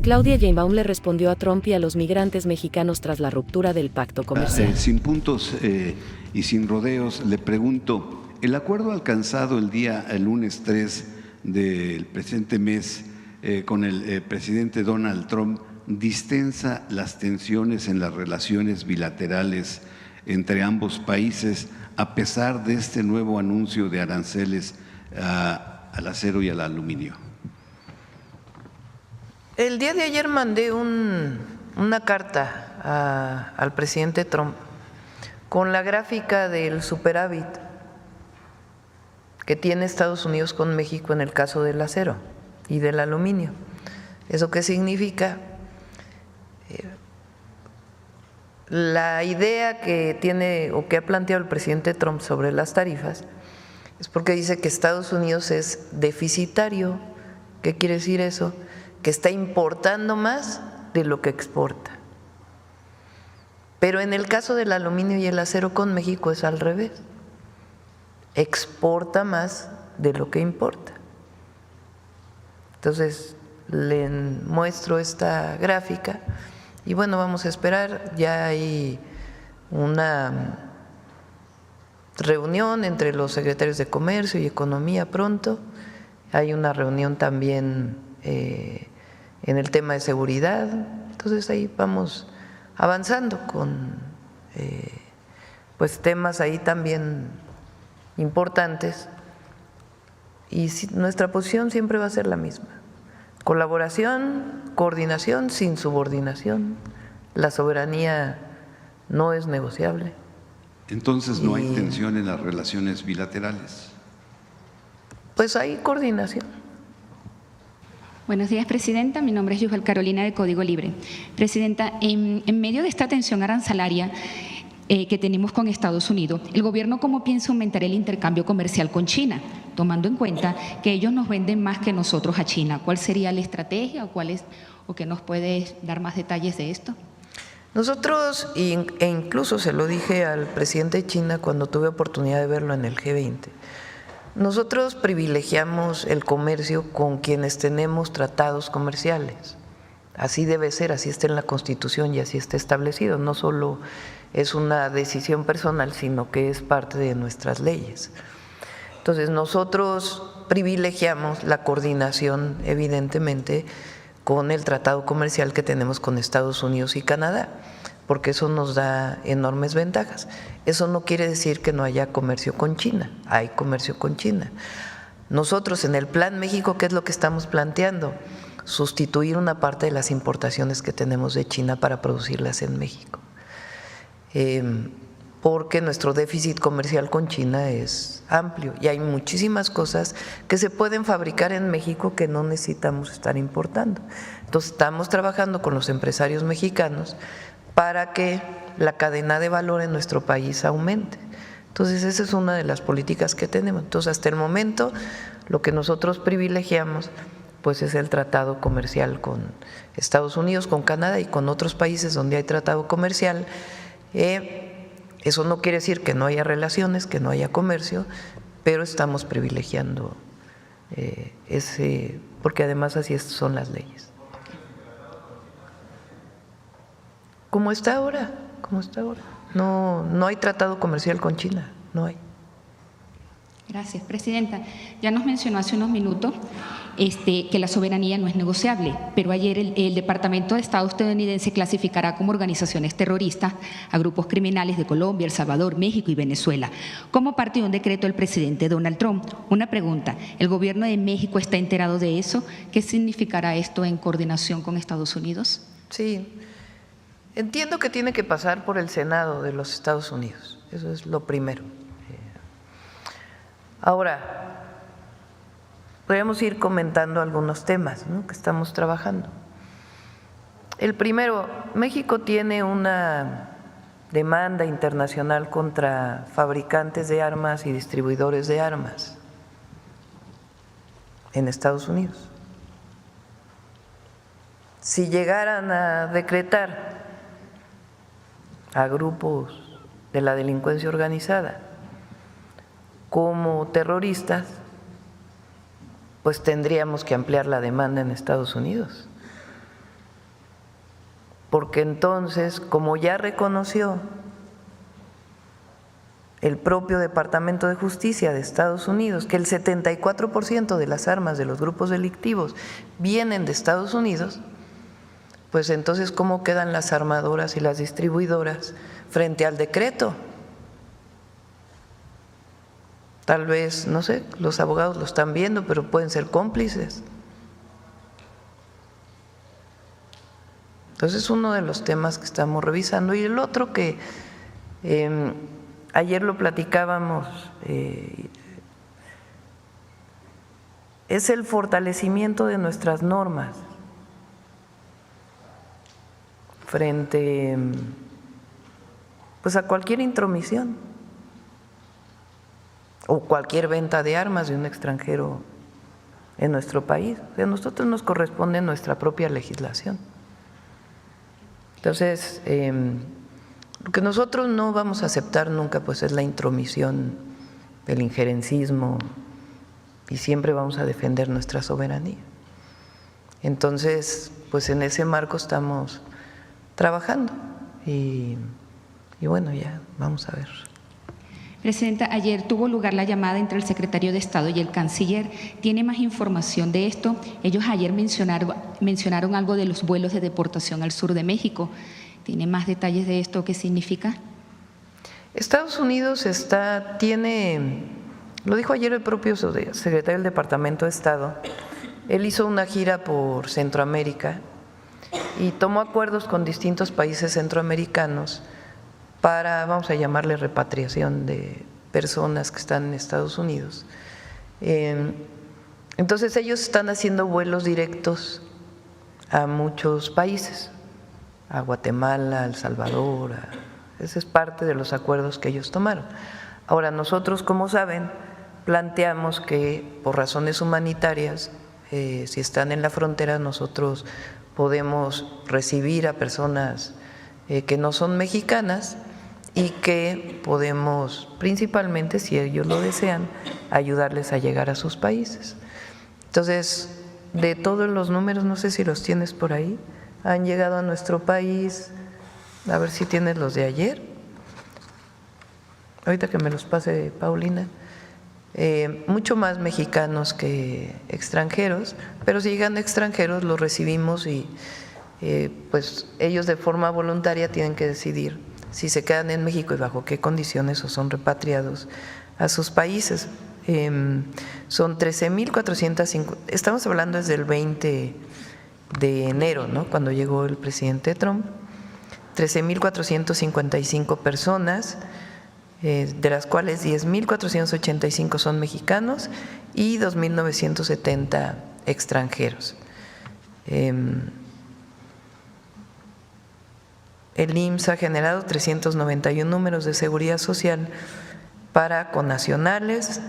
Claudia Sheinbaum le respondió a Trump y a los migrantes mexicanos tras la ruptura del pacto comercial. Sin puntos y sin rodeos, le pregunto, ¿el acuerdo alcanzado el lunes 3 del presente mes con el presidente Donald Trump distensa las tensiones en las relaciones bilaterales entre ambos países a pesar de este nuevo anuncio de aranceles al acero y al aluminio? El día de ayer mandé una carta al presidente Trump con la gráfica del superávit que tiene Estados Unidos con México en el caso del acero y del aluminio. ¿Eso qué significa? La idea que tiene o que ha planteado el presidente Trump sobre las tarifas es porque dice que Estados Unidos es deficitario. ¿Qué quiere decir eso? Que está importando más de lo que exporta. Pero en el caso del aluminio y el acero con México es al revés. Exporta más de lo que importa. Entonces, le muestro esta gráfica y bueno, vamos a esperar. Ya hay una reunión entre los secretarios de Comercio y Economía pronto. Hay una reunión también en el tema de seguridad. Entonces ahí vamos avanzando con pues temas ahí también importantes y nuestra posición siempre va a ser la misma: colaboración, coordinación sin subordinación. La soberanía no es negociable. Entonces no hay tensión en las relaciones bilaterales. Pues hay coordinación. Buenos días, Presidenta. Mi nombre es Yujel Carolina, de Código Libre. Presidenta, en medio de esta tensión arancelaria que tenemos con Estados Unidos, ¿el gobierno cómo piensa aumentar el intercambio comercial con China, tomando en cuenta que ellos nos venden más que nosotros a China? ¿Cuál sería la estrategia o qué nos puede dar más detalles de esto? Nosotros, e incluso se lo dije al presidente de China cuando tuve oportunidad de verlo en el G20, nosotros privilegiamos el comercio con quienes tenemos tratados comerciales. Así debe ser, así está en la Constitución y así está establecido. No solo es una decisión personal, sino que es parte de nuestras leyes. Entonces, nosotros privilegiamos la coordinación, evidentemente, con el tratado comercial que tenemos con Estados Unidos y Canadá, porque eso nos da enormes ventajas. Eso no quiere decir que no haya comercio con China, hay comercio con China. Nosotros en el Plan México, ¿qué es lo que estamos planteando? Sustituir una parte de las importaciones que tenemos de China para producirlas en México, porque nuestro déficit comercial con China es amplio y hay muchísimas cosas que se pueden fabricar en México que no necesitamos estar importando. Entonces estamos trabajando con los empresarios mexicanos para que la cadena de valor en nuestro país aumente. Entonces esa es una de las políticas que tenemos. Entonces hasta el momento lo que nosotros privilegiamos pues es el tratado comercial con Estados Unidos, con Canadá y con otros países donde hay tratado comercial. Eso no quiere decir que no haya relaciones, que no haya comercio, pero estamos privilegiando ese, porque además así son las leyes. Como está ahora, no hay tratado comercial con China, no hay. Gracias, Presidenta. Ya nos mencionó hace unos minutos que la soberanía no es negociable, pero ayer el Departamento de Estado estadounidense clasificará como organizaciones terroristas a grupos criminales de Colombia, El Salvador, México y Venezuela, como parte de un decreto del presidente Donald Trump. Una pregunta: ¿el gobierno de México está enterado de eso? ¿Qué significará esto en coordinación con Estados Unidos? Sí, entiendo que tiene que pasar por el Senado de los Estados Unidos, eso es lo primero. Ahora, podemos ir comentando algunos temas, ¿no?, que estamos trabajando. El primero, México tiene una demanda internacional contra fabricantes de armas y distribuidores de armas en Estados Unidos. Si llegaran a decretar a grupos de la delincuencia organizada como terroristas, pues tendríamos que ampliar la demanda en Estados Unidos. porque entonces, como ya reconoció el propio Departamento de Justicia de Estados Unidos que el 74% de las armas de los grupos delictivos vienen de Estados Unidos, pues entonces ¿cómo quedan las armadoras y las distribuidoras frente al decreto? Tal vez, no sé, los abogados lo están viendo, pero pueden ser cómplices. Entonces es uno de los temas que estamos revisando. Y el otro que ayer lo platicábamos, es el fortalecimiento de nuestras normas frente pues a cualquier intromisión o cualquier venta de armas de un extranjero en nuestro país. O sea, a nosotros nos corresponde nuestra propia legislación. Entonces, lo que nosotros no vamos a aceptar nunca pues es la intromisión, el injerencismo, y siempre vamos a defender nuestra soberanía. Entonces, pues en ese marco estamos trabajando y bueno, ya vamos a ver. Presidenta, ayer tuvo lugar la llamada entre el secretario de Estado y el canciller. ¿Tiene más información de esto? Ellos ayer mencionaron algo de los vuelos de deportación al sur de México. ¿Tiene más detalles de esto? ¿Qué significa? Estados Unidos tiene, lo dijo ayer el propio secretario del Departamento de Estado, él hizo una gira por Centroamérica y tomó acuerdos con distintos países centroamericanos para, vamos a llamarle, repatriación de personas que están en Estados Unidos. Entonces ellos están haciendo vuelos directos a muchos países, a Guatemala, a El Salvador, ese es parte de los acuerdos que ellos tomaron. Ahora nosotros, como saben, planteamos que por razones humanitarias, si están en la frontera, nosotros podemos recibir a personas que no son mexicanas y que podemos, principalmente, si ellos lo desean, ayudarles a llegar a sus países. Entonces, de todos los números, no sé si los tienes por ahí, han llegado a nuestro país, a ver si tienes los de ayer, ahorita que me los pase Paulina, mucho más mexicanos que extranjeros, pero si llegan extranjeros los recibimos y pues ellos de forma voluntaria tienen que decidir si se quedan en México y bajo qué condiciones o son repatriados a sus países. Son 13,450, estamos hablando desde el 20 de enero, ¿no?, cuando llegó el presidente Trump, 13,455 personas, de las cuales 10,485 son mexicanos y 2,970 extranjeros. El IMSS ha generado 391 números de seguridad social para connacionales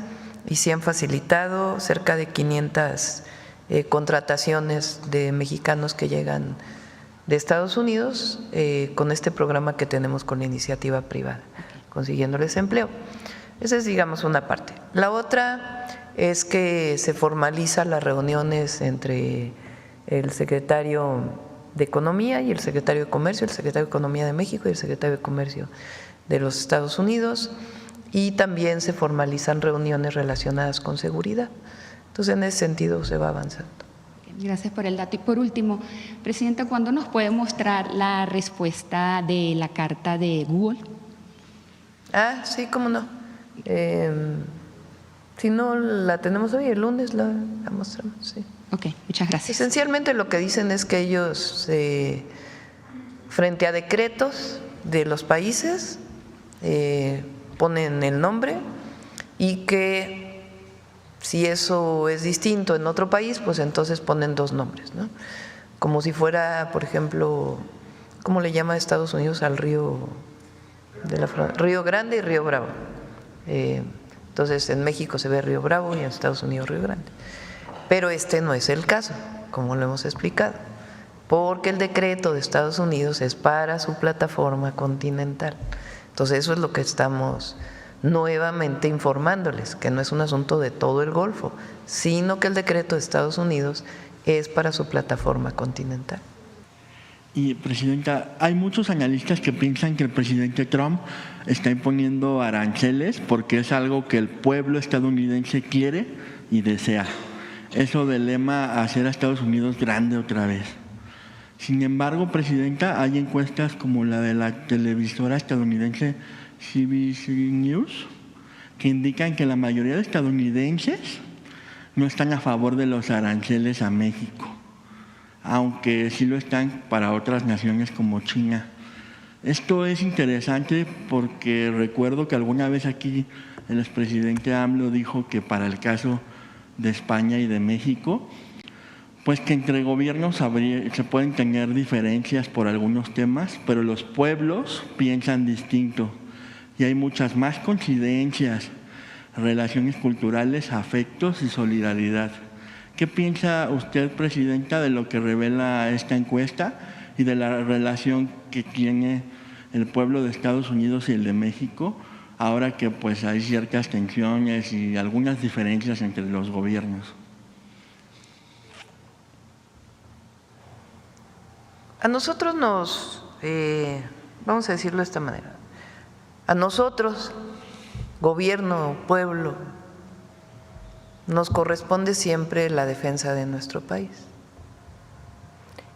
y se han facilitado cerca de 500 contrataciones de mexicanos que llegan de Estados Unidos con este programa que tenemos con la iniciativa privada, consiguiéndoles empleo. Esa es, digamos, una parte. La otra es que se formalizan las reuniones entre el secretario de Economía y el secretario de Comercio, el secretario de Economía de México y el secretario de Comercio de los Estados Unidos, y también se formalizan reuniones relacionadas con seguridad. Entonces, en ese sentido se va avanzando. Gracias por el dato. Y por último, Presidenta, ¿cuándo nos puede mostrar la respuesta de la carta de Google? Sí, cómo no. Si no la tenemos hoy, el lunes la mostramos, sí. Ok, muchas gracias. Esencialmente lo que dicen es que ellos, frente a decretos de los países, ponen el nombre y que si eso es distinto en otro país, pues entonces ponen dos nombres, ¿no? Como si fuera, por ejemplo, ¿cómo le llama Estados Unidos al río Río Grande y Río Bravo? Entonces en México se ve Río Bravo y en Estados Unidos Río Grande. Pero este no es el caso, como lo hemos explicado, porque el decreto de Estados Unidos es para su plataforma continental. Entonces eso es lo que estamos nuevamente informándoles, que no es un asunto de todo el Golfo, sino que el decreto de Estados Unidos es para su plataforma continental. Y, Presidenta, hay muchos analistas que piensan que el presidente Trump está imponiendo aranceles porque es algo que el pueblo estadounidense quiere y desea. Eso del lema hacer a Estados Unidos grande otra vez. Sin embargo, Presidenta, hay encuestas como la de la televisora estadounidense CBS News que indican que la mayoría de estadounidenses no están a favor de los aranceles a México, aunque sí lo están para otras naciones como China. Esto es interesante porque recuerdo que alguna vez aquí el expresidente AMLO dijo que para el caso de España y de México, pues que entre gobiernos se pueden tener diferencias por algunos temas, pero los pueblos piensan distinto y hay muchas más coincidencias, relaciones culturales, afectos y solidaridad. ¿Qué piensa usted, Presidenta, de lo que revela esta encuesta y de la relación que tiene el pueblo de Estados Unidos y el de México, ahora que pues hay ciertas tensiones y algunas diferencias entre los gobiernos? A nosotros vamos a decirlo de esta manera, a nosotros, gobierno, pueblo, nos corresponde siempre la defensa de nuestro país.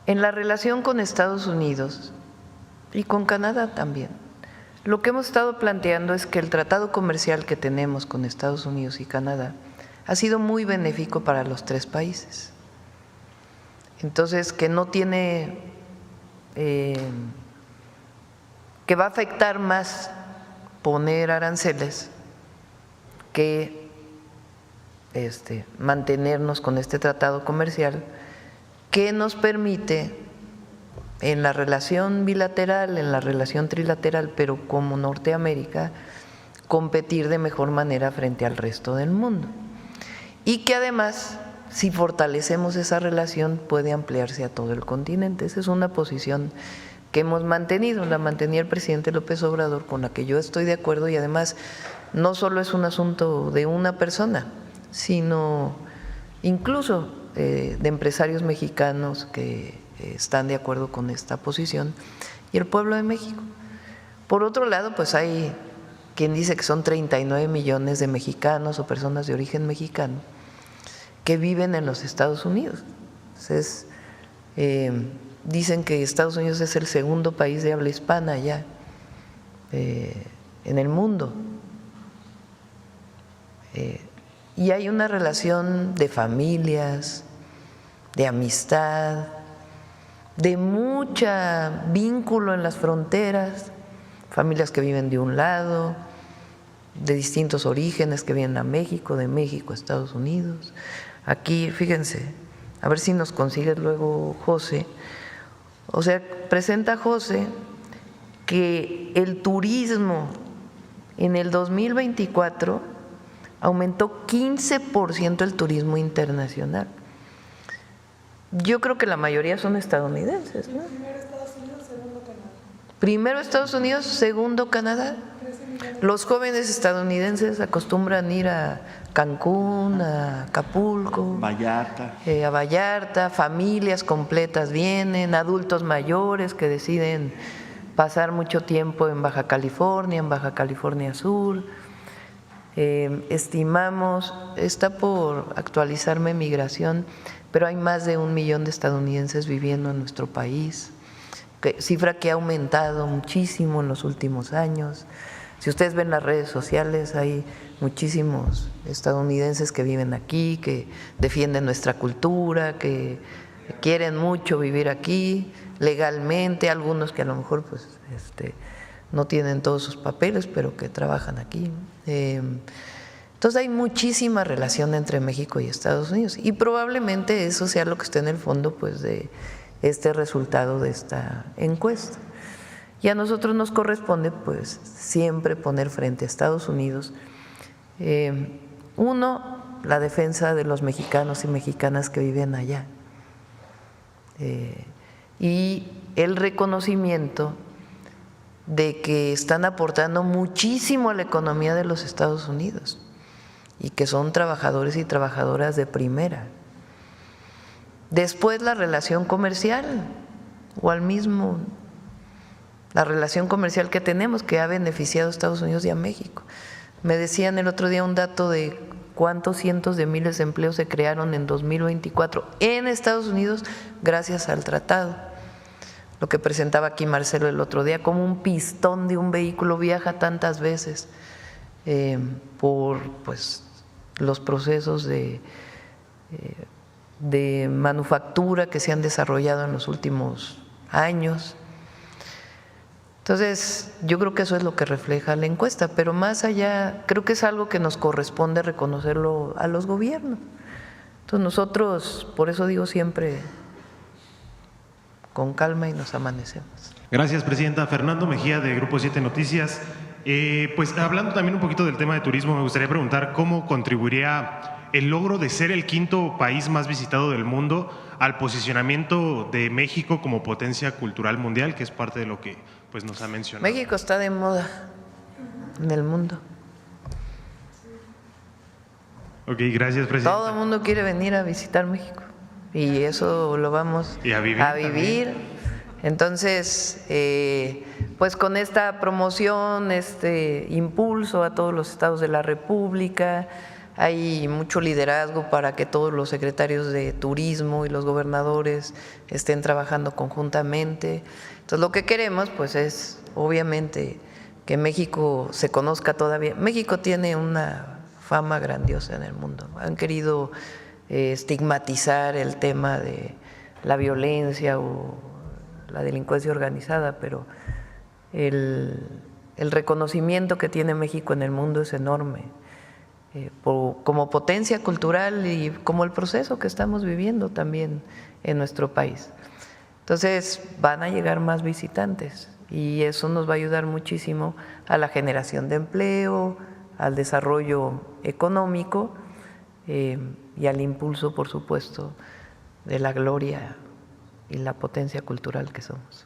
En la relación con Estados Unidos y con Canadá también, lo que hemos estado planteando es que el tratado comercial que tenemos con Estados Unidos y Canadá ha sido muy benéfico para los tres países. Entonces, que no tiene, que va a afectar más poner aranceles que mantenernos con este tratado comercial que nos permite en la relación bilateral, en la relación trilateral, pero como Norteamérica, competir de mejor manera frente al resto del mundo. Y que además, si fortalecemos esa relación, puede ampliarse a todo el continente. Esa es una posición que hemos mantenido, la mantenía el presidente López Obrador, con la que yo estoy de acuerdo, y además no solo es un asunto de una persona, sino incluso de empresarios mexicanos que están de acuerdo con esta posición y el pueblo de México. Por otro lado, pues hay quien dice que son 39 millones de mexicanos o personas de origen mexicano que viven en los Estados Unidos. Entonces, dicen que Estados Unidos es el segundo país de habla hispana ya en el mundo. Y hay una relación de familias, de amistad, de mucha vínculo en las fronteras, familias que viven de un lado, de distintos orígenes que vienen a México, de México a Estados Unidos. Aquí, fíjense, a ver si nos consigue luego José. O sea, presenta José que el turismo en el 2024 aumentó 15% el turismo internacional. Yo creo que la mayoría son estadounidenses, ¿no? Primero Estados Unidos, segundo Canadá. Primero Estados Unidos, segundo Canadá. Los jóvenes estadounidenses acostumbran ir a Cancún, a Acapulco, a Vallarta, familias completas vienen, adultos mayores que deciden pasar mucho tiempo en Baja California Sur. Estimamos, está por actualizarme migración, pero hay más de 1 millón de estadounidenses viviendo en nuestro país, cifra que ha aumentado muchísimo en los últimos años. Si ustedes ven las redes sociales, hay muchísimos estadounidenses que viven aquí, que defienden nuestra cultura, que quieren mucho vivir aquí legalmente, algunos que a lo mejor pues, no tienen todos sus papeles, pero que trabajan aquí. Entonces hay muchísima relación entre México y Estados Unidos y probablemente eso sea lo que esté en el fondo pues, de este resultado de esta encuesta. Y a nosotros nos corresponde pues siempre poner frente a Estados Unidos, uno, la defensa de los mexicanos y mexicanas que viven allá, y el reconocimiento de que están aportando muchísimo a la economía de los Estados Unidos y que son trabajadores y trabajadoras de primera. Después la relación comercial. o al mismo la relación comercial que tenemos, que ha beneficiado a Estados Unidos y a México. Me decían el otro día un dato de cuántos cientos de miles de empleos se crearon en 2024 en Estados Unidos gracias al tratado. Lo que presentaba aquí Marcelo el otro día, como un pistón de un vehículo viaja tantas veces por pues, los procesos de manufactura que se han desarrollado en los últimos años. Entonces, yo creo que eso es lo que refleja la encuesta, pero más allá, creo que es algo que nos corresponde reconocerlo a los gobiernos. Entonces, nosotros, por eso digo siempre, con calma y nos amanecemos. Gracias, presidenta. Fernando Mejía, de Grupo 7 Noticias. Pues hablando también un poquito del tema de turismo, me gustaría preguntar cómo contribuiría el logro de ser el quinto país más visitado del mundo al posicionamiento de México como potencia cultural mundial, que es parte de lo que pues nos ha mencionado. México está de moda en el mundo. Ok, gracias, presidenta. Todo el mundo quiere venir a visitar México y eso lo vamos Y a vivir. Entonces, pues con esta promoción, este impulso a todos los estados de la República, hay mucho liderazgo para que todos los secretarios de turismo y los gobernadores estén trabajando conjuntamente. Entonces, lo que queremos, pues, es obviamente que México se conozca todavía. México tiene una fama grandiosa en el mundo. Han querido estigmatizar el tema de la violencia o la delincuencia organizada, pero el reconocimiento que tiene México en el mundo es enorme. Como potencia cultural y como el proceso que estamos viviendo también en nuestro país. Entonces van a llegar más visitantes y eso nos va a ayudar muchísimo a la generación de empleo, al desarrollo económico y al impulso, por supuesto, de la gloria y la potencia cultural que somos.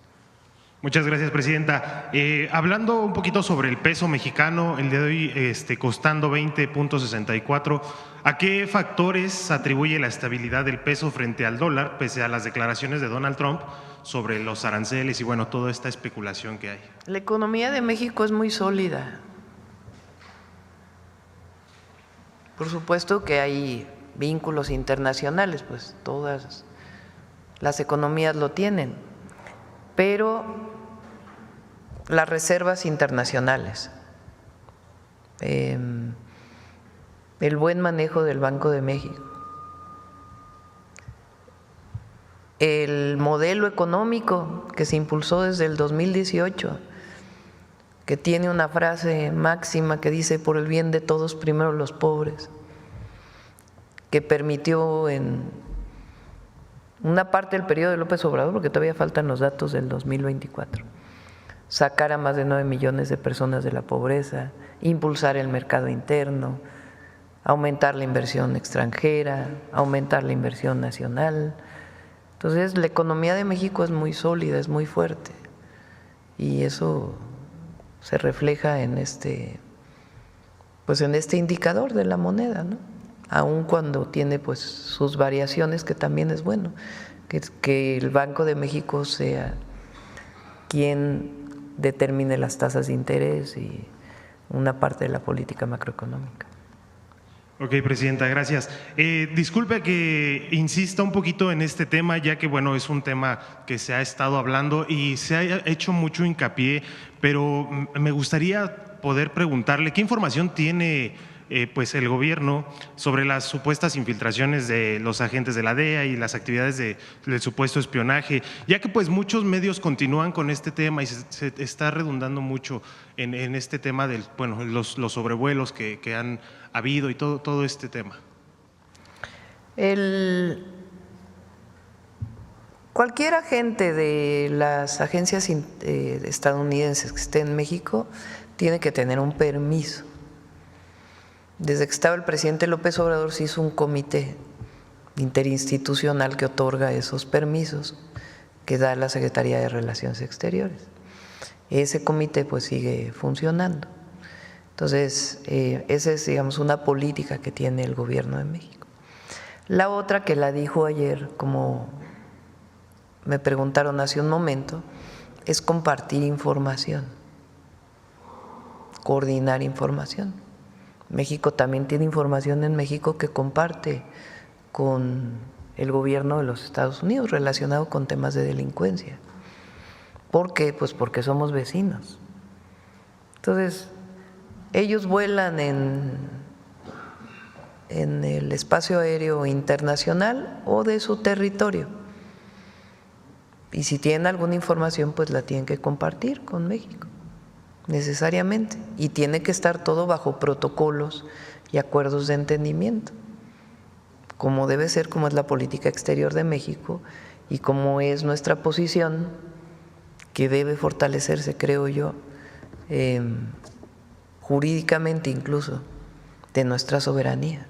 Muchas gracias, presidenta. Hablando un poquito sobre el peso mexicano, el día de hoy costando 20.64, ¿a qué factores atribuye la estabilidad del peso frente al dólar, pese a las declaraciones de Donald Trump sobre los aranceles y bueno, toda esta especulación que hay? La economía de México es muy sólida. Por supuesto que hay vínculos internacionales, pues todas las economías lo tienen, pero las reservas internacionales, el buen manejo del Banco de México, el modelo económico que se impulsó desde el 2018, que tiene una frase máxima que dice por el bien de todos, primero los pobres, que permitió en una parte del periodo de López Obrador, porque todavía faltan los datos del 2024, sacar a más de 9 millones de personas de la pobreza, impulsar el mercado interno, aumentar la inversión extranjera, aumentar la inversión nacional. Entonces, la economía de México es muy sólida, es muy fuerte y eso se refleja en pues en este indicador de la moneda, ¿no? Aun cuando tiene pues sus variaciones, que también es bueno, que el Banco de México sea quien determine las tasas de interés y una parte de la política macroeconómica. Ok, presidenta, gracias. Disculpe que insista un poquito en este tema, ya que bueno, es un tema que se ha estado hablando y se ha hecho mucho hincapié, pero me gustaría poder preguntarle qué información tiene pues el gobierno sobre las supuestas infiltraciones de los agentes de la DEA y las actividades del supuesto espionaje, ya que pues muchos medios continúan con este tema y se está redundando mucho en este tema de bueno, los sobrevuelos que han habido y todo este tema. Cualquier agente de las agencias estadounidenses que esté en México tiene que tener un permiso. Desde que estaba el presidente López Obrador se hizo un comité interinstitucional que otorga esos permisos que da la Secretaría de Relaciones Exteriores. Ese comité pues sigue funcionando. Entonces, esa es, digamos, una política que tiene el gobierno de México. La otra que la dijo ayer como me preguntaron hace un momento, es compartir información, coordinar información. México también tiene información en México que comparte con el gobierno de los Estados Unidos relacionado con temas de delincuencia. ¿Por qué? Pues porque somos vecinos. Entonces, ellos vuelan en el espacio aéreo internacional o de su territorio. Y si tienen alguna información, pues la tienen que compartir con México, necesariamente. Y tiene que estar todo bajo protocolos y acuerdos de entendimiento, como debe ser, como es la política exterior de México y como es nuestra posición, que debe fortalecerse, creo yo, jurídicamente incluso, de nuestra soberanía.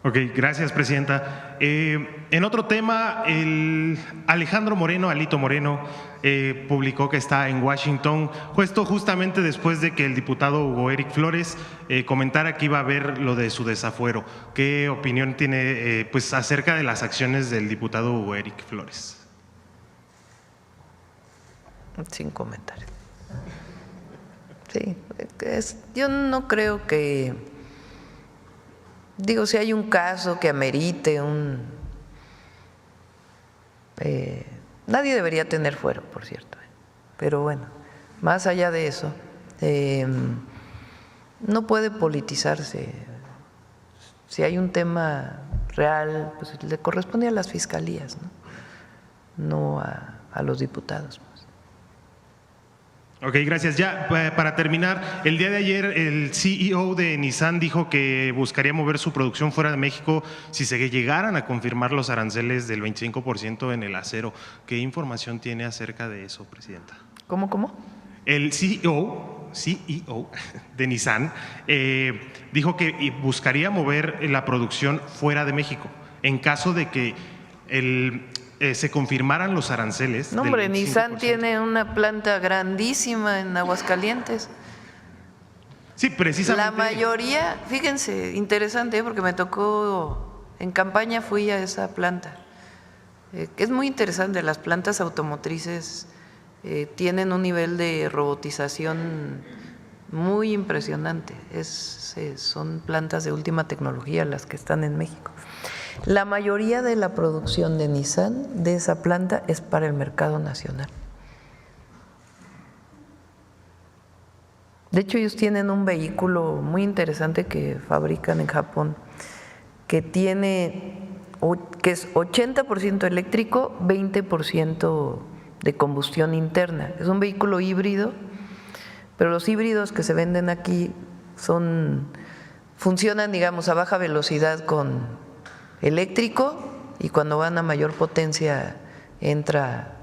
Ok, gracias, presidenta. En otro tema, el Alejandro Moreno, Alito Moreno, publicó que está en Washington, justamente después de que el diputado Hugo Eric Flores comentara que iba a haber lo de su desafuero. ¿Qué opinión tiene pues acerca de las acciones del diputado Hugo Eric Flores? Sin comentarios. Sí, yo no creo que… Digo, si hay un caso que amerite nadie debería tener fuero, por cierto. Pero bueno, más allá de eso, no puede politizarse. Si hay un tema real, pues le corresponde a las fiscalías, no a los diputados. Ok, gracias. Ya para terminar, el día de ayer el CEO de Nissan dijo que buscaría mover su producción fuera de México si se llegaran a confirmar los aranceles del 25% en el acero. ¿Qué información tiene acerca de eso, presidenta? ¿Cómo? El CEO de Nissan dijo que buscaría mover la producción fuera de México en caso de que se confirmaran los aranceles. No, hombre, Nissan tiene una planta grandísima en Aguascalientes. Sí, precisamente. La mayoría, fíjense, interesante, porque me tocó, en campaña fui a esa planta. Es muy interesante, las plantas automotrices tienen un nivel de robotización muy impresionante. Son plantas de última tecnología las que están en México. La mayoría de la producción de Nissan, de esa planta, es para el mercado nacional. De hecho, ellos tienen un vehículo muy interesante que fabrican en Japón, que es 80% eléctrico, 20% de combustión interna. Es un vehículo híbrido, pero los híbridos que se venden aquí funcionan, digamos, a baja velocidad con eléctrico, y cuando van a mayor potencia entra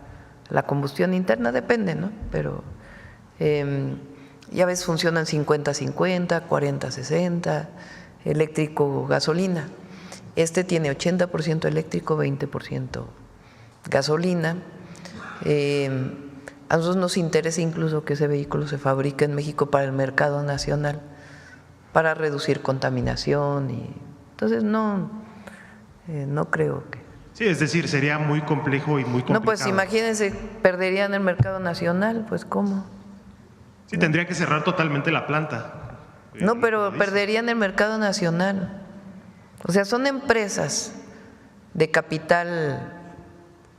la combustión interna, depende, ¿no? Pero ya a veces funcionan 50-50, 40-60, eléctrico, gasolina. Este tiene 80% eléctrico, 20% gasolina. A nosotros nos interesa incluso que ese vehículo se fabrique en México para el mercado nacional, para reducir contaminación, y entonces no creo que… Sí, es decir, sería muy complejo y muy complicado. No, pues imagínense, perderían el mercado nacional, pues ¿cómo? Sí, tendría que cerrar totalmente la planta. No, pero perderían el mercado nacional. O sea, son empresas de capital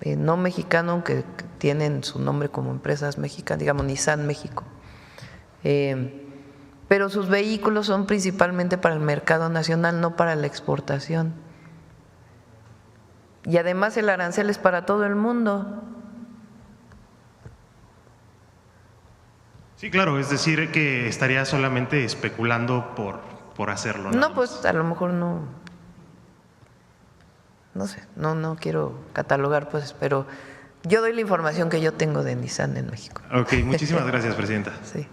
no mexicano, aunque tienen su nombre como empresas mexicanas, digamos Nissan México. Pero sus vehículos son principalmente para el mercado nacional, no para la exportación. Y además el arancel es para todo el mundo. Sí, claro, es decir, que estaría solamente especulando por hacerlo. No, pues a lo mejor no sé, no quiero catalogar, pues, pero yo doy la información que yo tengo de Nissan en México. Ok, muchísimas gracias, presidenta. Sí.